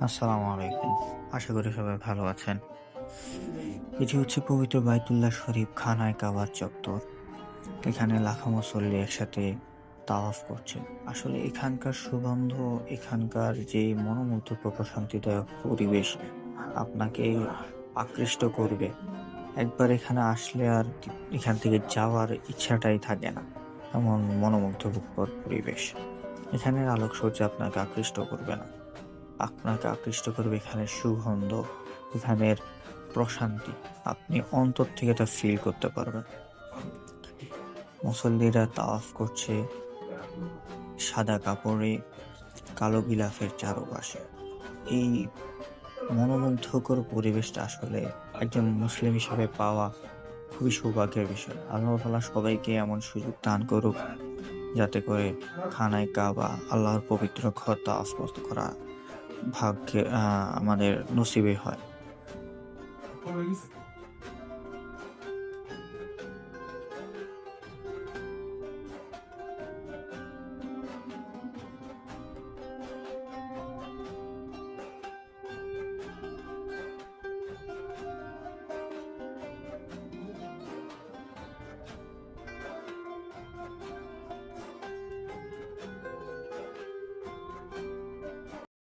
আসসালামু আলাইকুম। আশা করি সবাই ভালো আছেন। এটি হচ্ছে পবিত্র বাইতুল্লাহ শরীফ খানায় কাবার চত্বর। এখানে লাখো মুসল্লি একসাথে তাওয়াফ করছে। আসলে এখানকার সুগন্ধ, এখানকার যে মনোমুগ্ধকর প্রশান্তিদায়ক পরিবেশ আপনাকে আকৃষ্ট করবে। একবার এখানে আসলে আর এখান থেকে যাওয়ার ইচ্ছাটাই থাকে না। এমন মনোমুগ্ধকর পরিবেশ। এখানের আলোকসজ্জা আপনাকে আকৃষ্ট করবে না। আপনাকে আকৃষ্ট করবে এখানের সুগন্ধ, এখানের প্রশান্তি। আপনি অন্তর থেকে এটা ফিল করতে পারবেন। মুসল্লিরা তাওয়াফ করছে সাদা কাপড়ে, কালো গিলাফের চারপাশে। এই মনোমুগ্ধকর পরিবেশটা আসলে একজন মুসলিম হিসেবে পাওয়া খুবই সৌভাগ্যের বিষয়। আল্লাহ তাআলা সবাইকে এমন সুযোগ দান করুক যাতে করে খানায় কাবা, আল্লাহর পবিত্র ঘর তাওয়াফ করা ভাগ্যে আমাদের নসিবে হয়।